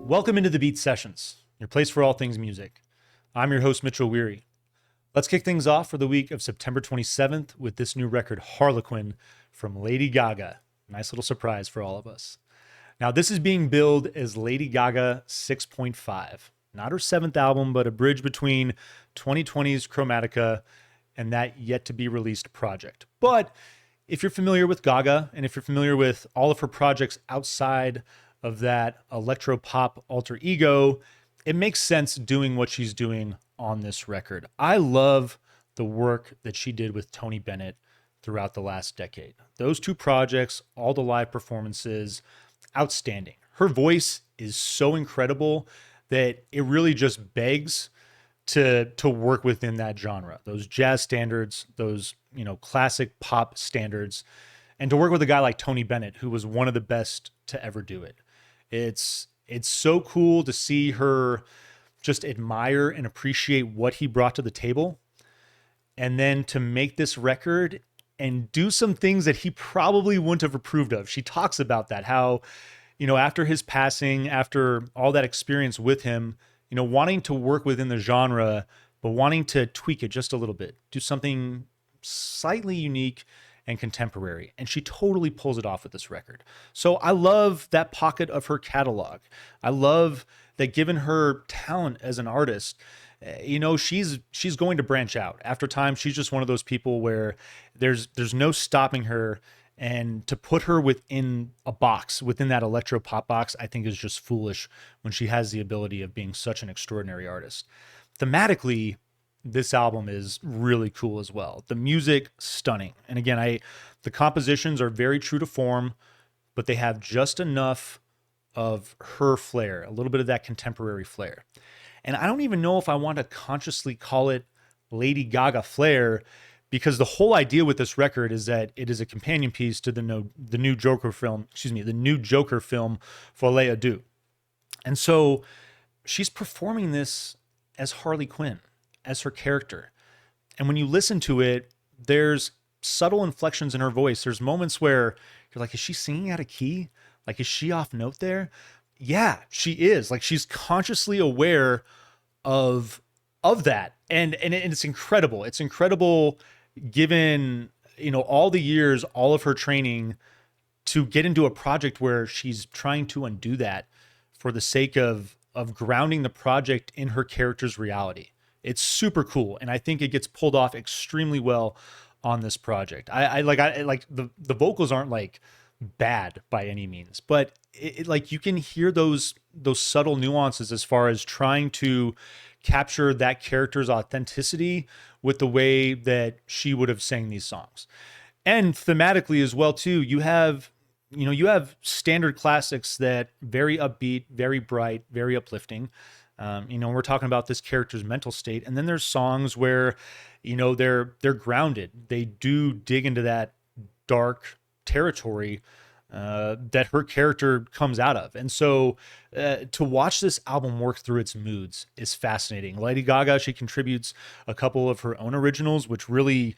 Welcome into the Beat Sessions, your place for all things music. I'm your host, Mitchell Weary. Let's kick things off for the week of September 27th with this new record, Harlequin, from Lady Gaga. Nice little surprise for all of us. Now, this is being billed as Lady Gaga 6.5. Not her seventh album, but a bridge between 2020's Chromatica and that yet-to-be-released project. But if you're familiar with Gaga, and if you're familiar with all of her projects outside of that electro-pop alter ego, it makes sense doing what she's doing on this record. I love the work that she did with Tony Bennett throughout the last decade. Those two projects, all the live performances, outstanding. Her voice is so incredible that it really just begs to work within that genre. Those jazz standards, those, classic pop standards, and to work with a guy like Tony Bennett, who was one of the best to ever do it. It's so cool to see her just admire and appreciate what he brought to the table, and then to make this record and do some things that he probably wouldn't have approved of. She talks about that, how, after his passing, after all that experience with him, wanting to work within the genre, but wanting to tweak it just a little bit, do something slightly unique and contemporary. And she totally pulls it off with this record. So I love that pocket of her catalog. I love that given her talent as an artist, she's going to branch out. After time, she's just one of those people where there's no stopping her. And to put her within a box, within that electro pop box, I think is just foolish when she has the ability of being such an extraordinary artist. Thematically, this album is really cool as well. The music, stunning. And again, the compositions are very true to form, but they have just enough of her flair, a little bit of that contemporary flair. And I don't even know if I want to consciously call it Lady Gaga flair, because the whole idea with this record is that it is a companion piece to the new Joker film, the new Joker film, Folie à Deux. And so she's performing this as Harley Quinn, as her character. And when you listen to it, there's subtle inflections in her voice. There's moments where you're like, is she singing out of key? Like, is she off note there? Yeah, she is. Like, she's consciously aware of that. And it's incredible. It's incredible given, all the years, all of her training, to get into a project where she's trying to undo that for the sake of grounding the project in her character's reality. It's super cool, and I think it gets pulled off extremely well on this project. I like the vocals aren't like bad by any means, but like you can hear those subtle nuances as far as trying to capture that character's authenticity with the way that she would have sang these songs. And thematically as well too, you have standard classics that very upbeat, very bright, very uplifting. We're talking about this character's mental state, and then there's songs where, they're grounded. They do dig into that dark territory that her character comes out of. And so to watch this album work through its moods is fascinating. Lady Gaga, she contributes a couple of her own originals, which really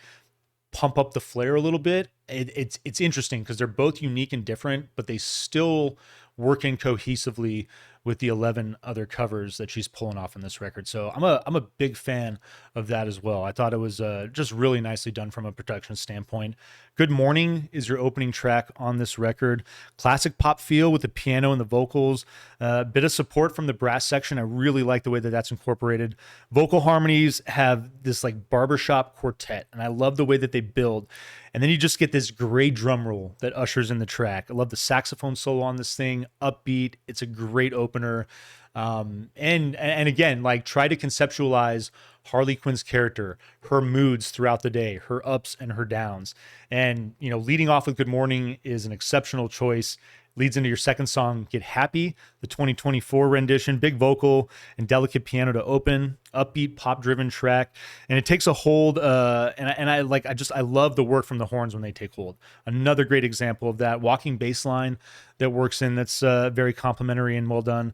pump up the flair a little bit. It's interesting because they're both unique and different, but they still work in cohesively with the 11 other covers that she's pulling off in this record. So I'm a big fan of that as well. I thought it was just really nicely done from a production standpoint. Good Morning is your opening track on this record. Classic pop feel with the piano and the vocals. Bit of support from the brass section. I really like the way that that's incorporated. Vocal harmonies have this like barbershop quartet, and I love the way that they build. And then you just get this great drum roll that ushers in the track. I love the saxophone solo on this thing, upbeat. It's a great opener. And again, like try to conceptualize Harley Quinn's character, her moods throughout the day, her ups and her downs. And, leading off with Good Morning is an exceptional choice. Leads into your second song, Get Happy, the 2024 rendition, big vocal and delicate piano to open, upbeat pop driven track. And it takes a hold. I love the work from the horns when they take hold. Another great example of that walking bass line that works in that's very complimentary and well done.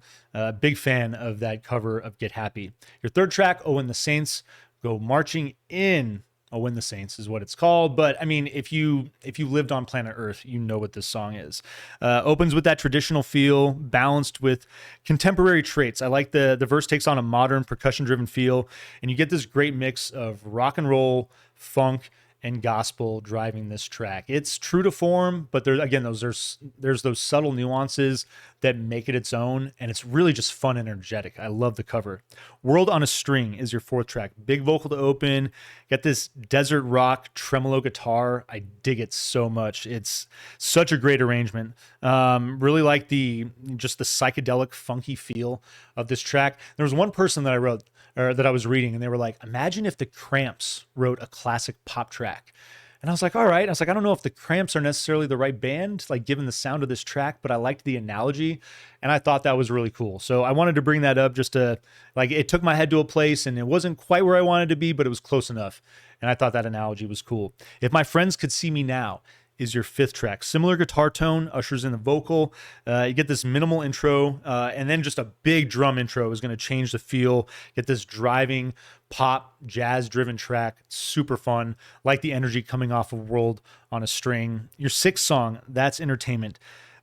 Big fan of that cover of Get Happy. Your third track, Oh and the Saints, go marching in Oh, When the Saints is what it's called. But I mean, if you lived on planet Earth, you know what this song is. Opens with that traditional feel, balanced with contemporary traits. I like the verse takes on a modern percussion driven feel, and you get this great mix of rock and roll, funk, and gospel driving this track. It's true to form, but there again, there's those subtle nuances that make it its own, and it's really just fun and energetic. I love the cover. World on a String is your fourth track. Big vocal to open. Got this desert rock tremolo guitar. I dig it so much. It's such a great arrangement. Really like the psychedelic, funky feel of this track. There was one person that I wrote or that I was reading, and they were like, imagine if the Cramps wrote a classic pop track. And I was like, all right. I was like, I don't know if the Cramps are necessarily the right band, like given the sound of this track, but I liked the analogy, and I thought that was really cool. So I wanted to bring that up just to, like, it took my head to a place, and it wasn't quite where I wanted to be, but it was close enough. And I thought that analogy was cool. If My Friends Could See Me Now is your fifth track. Similar guitar tone, ushers in the vocal. You get this minimal intro, and then just a big drum intro is going to change the feel. Get this driving, pop, jazz-driven track. Super fun. Like the energy coming off of World on a String. Your sixth song, That's Entertainment.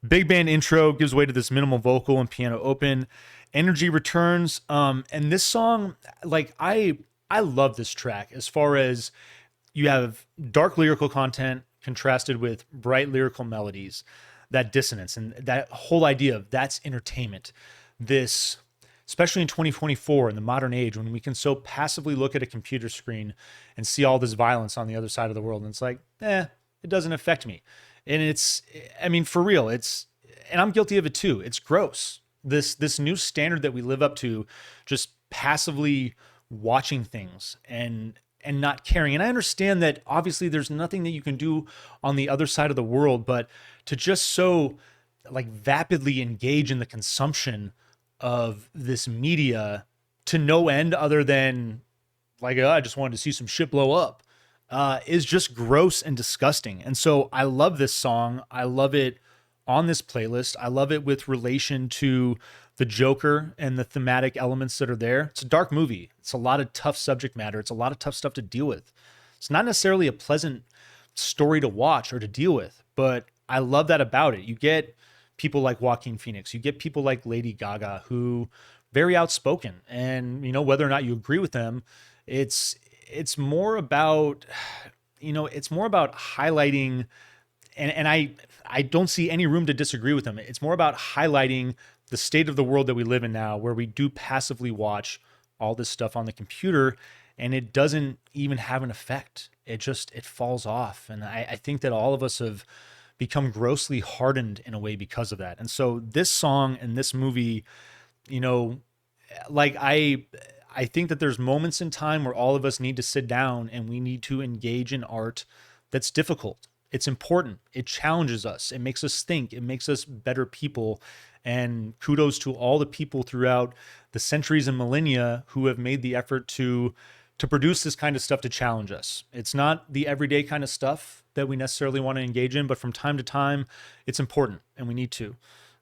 Big band intro gives way to this minimal vocal and piano open. Energy returns. And this song, like, I love this track as far as you have dark lyrical content contrasted with bright lyrical melodies, that dissonance and that whole idea of that's entertainment. This, especially in 2024 in the modern age, when we can so passively look at a computer screen and see all this violence on the other side of the world, and it's like, it doesn't affect me. And it's, I mean, for real, it's, and I'm guilty of it too. It's gross. This new standard that we live up to, just passively watching things and not caring. And I understand that obviously there's nothing that you can do on the other side of the world, but to just so like vapidly engage in the consumption of this media to no end other than like, I just wanted to see some shit blow up, is just gross and disgusting. And so I love this song. I love it on this playlist. I love it with relation to the Joker and the thematic elements that are there. It's a dark movie. It's a lot of tough subject matter. It's a lot of tough stuff to deal with. It's not necessarily a pleasant story to watch or to deal with, but I love that about it. You get people like Joaquin Phoenix. You get people like Lady Gaga, who very outspoken, and whether or not you agree with them, it's more about, it's more about highlighting, and I don't see any room to disagree with them. It's more about highlighting the state of the world that we live in now, where we do passively watch all this stuff on the computer and it doesn't even have an effect. It falls off. And I think that all of us have become grossly hardened in a way because of that. And so this song and this movie, like I think that there's moments in time where all of us need to sit down and we need to engage in art that's difficult. It's important. It challenges us. It makes us think. It makes us better people. And kudos to all the people throughout the centuries and millennia who have made the effort to produce this kind of stuff to challenge us. It's not the everyday kind of stuff that we necessarily want to engage in, but from time to time, it's important and we need to.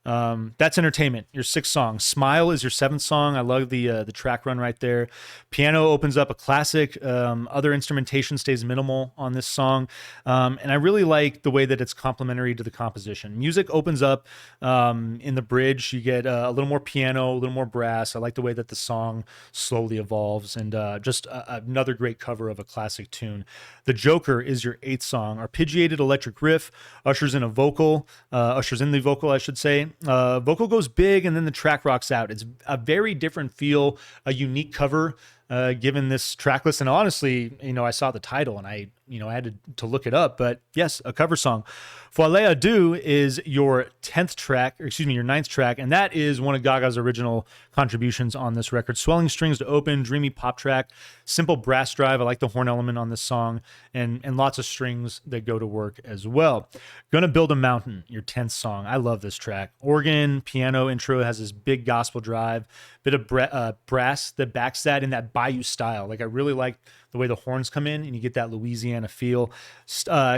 That's Entertainment, your sixth song. Smile is your seventh song. I love the track run right there. Piano opens up a classic. Other instrumentation stays minimal on this song. And I really like the way that it's complementary to the composition. Music opens up in the bridge. You get a little more piano, a little more brass. I like the way that the song slowly evolves, and just another great cover of a classic tune. The Joker is your eighth song. Arpeggiated electric riff ushers in the vocal, I should say. Vocal goes big and then the track rocks out. It's a very different feel, a unique cover given this track list. And honestly, I saw the title and I had to look it up, but yes, a cover song. Folie à Deux is your your ninth track, and that is one of Gaga's original contributions on this record. Swelling strings to open, dreamy pop track, simple brass drive. I like the horn element on this song, and lots of strings that go to work as well. Gonna Build a Mountain, your 10th song. I love this track. Organ, piano intro has this big gospel drive, bit of brass that backs that in that bayou style. Like, I really like the way the horns come in and you get that Louisiana kind of feel.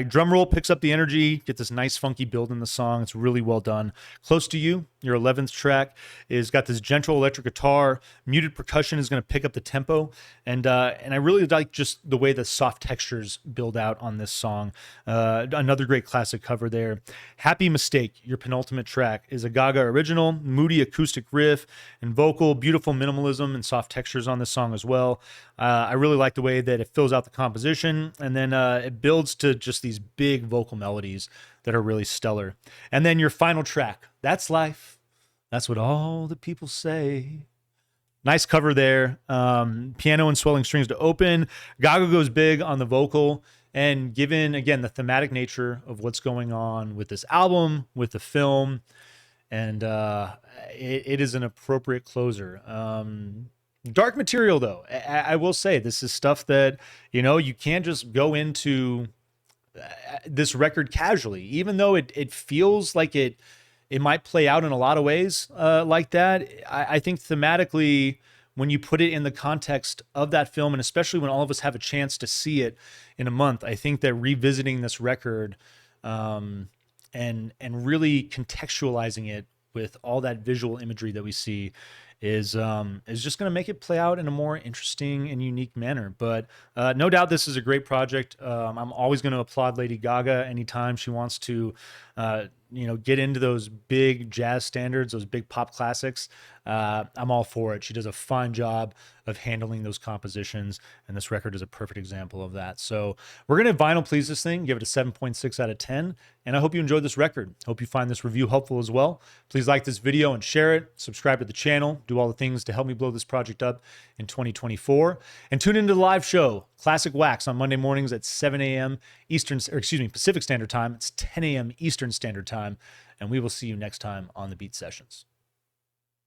Drum roll picks up the energy, get this nice funky build in the song. It's really well done. Close to You, your 11th track, is got this gentle electric guitar. Muted percussion is going to pick up the tempo, and I really like just the way the soft textures build out on this song. Another great classic cover there. Happy Mistake, your penultimate track, is a Gaga original, moody acoustic riff and vocal, beautiful minimalism and soft textures on this song as well. I really like the way that it fills out the composition, and then it builds to just these big vocal melodies that are really stellar. And then your final track, That's Life, That's What All the People Say. Nice cover there. Piano and swelling strings to open. Gaga goes big on the vocal, and given, again, the thematic nature of what's going on with this album, with the film, and it is an appropriate closer. Dark material, though. I will say this is stuff that, you can't just go into this record casually, even though it feels like it might play out in a lot of ways like that. I think thematically, when you put it in the context of that film, and especially when all of us have a chance to see it in a month, I think that revisiting this record and really contextualizing it with all that visual imagery that we see is just going to make it play out in a more interesting and unique manner. But no doubt this is a great project. I'm always going to applaud Lady Gaga anytime she wants to get into those big jazz standards, those big pop classics. I'm all for it. She does a fine job of handling those compositions, and this record is a perfect example of that. So we're going to vinyl please this thing, give it a 7.6 out of 10, and I hope you enjoyed this record. Hope you find this review helpful as well. Please like this video and share it, subscribe to the channel, do all the things to help me blow this project up in 2024, and tune into the live show, Classic Wax, on Monday mornings at 7 a.m. Pacific Standard Time. It's 10 a.m. Eastern Standard Time, and we will see you next time on the Beat Sessions.